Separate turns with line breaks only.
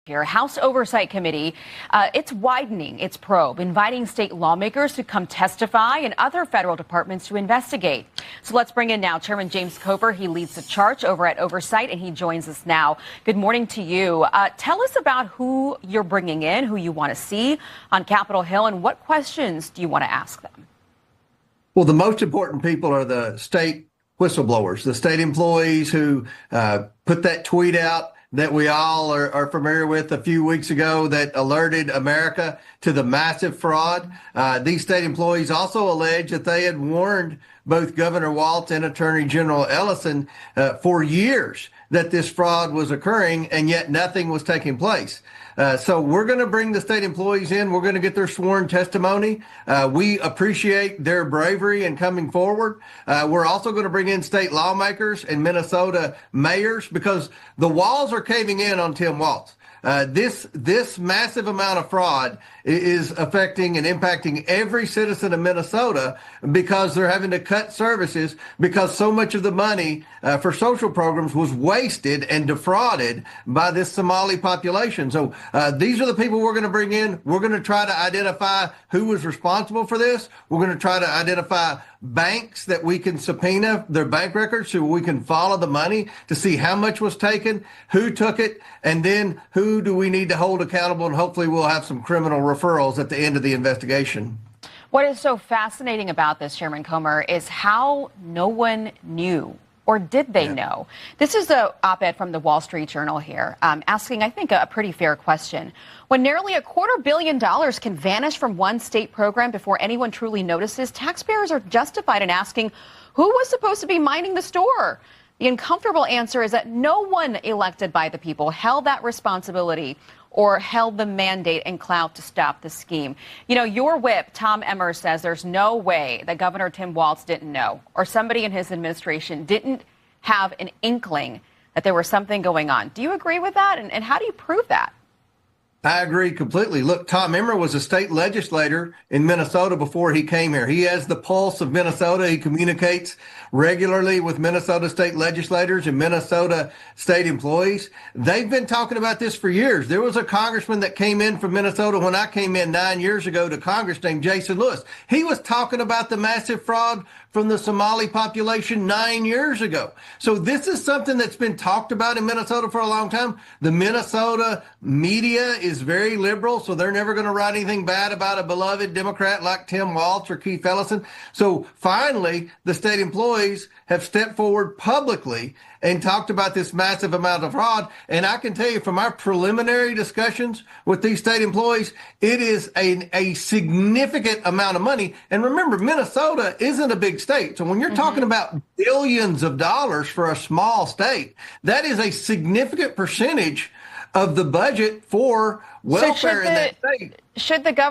Here, House Oversight Committee, it's widening its probe, inviting state lawmakers to come testify and other federal departments to investigate. So let's bring in now Chairman James Coper. He leads the charge over at Oversight, and he joins us now. Good morning to you. Tell us about who you're bringing in, who you want to see on Capitol Hill, and what questions do you want to ask them?
Well, the most important people are the state whistleblowers, the state employees who put that tweet out that we all are familiar with a few weeks ago that alerted America to the massive fraud. These state employees also allege that they had warned both Governor Walz and Attorney General Ellison for years that this fraud was occurring, and yet nothing was taking place. So we're going to bring the state employees in. We're going to get their sworn testimony. We appreciate their bravery in coming forward. We're also going to bring in state lawmakers and Minnesota mayors because the walls are caving in on Tim Walz. This massive amount of fraud is affecting and impacting every citizen of Minnesota because they're having to cut services because so much of the money for social programs was wasted and defrauded by this Somali population. So these are the people we're going to bring in. We're going to try to identify who was responsible for this. We're going to try to identify banks that we can subpoena their bank records so we can follow the money to see how much was taken, who took it, and then who do we need to hold accountable, and hopefully we'll have some criminal referrals at the end of the investigation.
What is so fascinating about this, Chairman Comer, is how no one knew. Or did they know? This is an op-ed from the Wall Street Journal here, asking, I think, a pretty fair question. When nearly $250 million can vanish from one state program before anyone truly notices, taxpayers are justified in asking who was supposed to be minding the store. The uncomfortable answer is that no one elected by the people held that responsibility or held the mandate and clout to stop the scheme. You know, your whip, Tom Emmer, says there's no way that Governor Tim Walz didn't know or somebody in his administration didn't have an inkling that there was something going on. Do you agree with that? And how do you prove that?
I agree completely. Look, Tom Emmer was a state legislator in Minnesota before he came here. He has the pulse of Minnesota. He communicates regularly with Minnesota state legislators and Minnesota state employees. They've been talking about this for years. There was a congressman that came in from Minnesota when I came in 9 years ago to Congress named Jason Lewis. He was talking about the massive fraud from the Somali population 9 years ago. So this is something that's been talked about in Minnesota for a long time. The Minnesota media is very liberal, so they're never going to write anything bad about a beloved Democrat like Tim Walz or Keith Ellison. So finally, the state employees have stepped forward publicly and talked about this massive amount of fraud. And I can tell you from our preliminary discussions with these state employees, it is a significant amount of money. And remember, Minnesota isn't a big state. So when you're talking about billions of dollars for a small state, that is a significant percentage of the budget for welfare in that state.
Should the government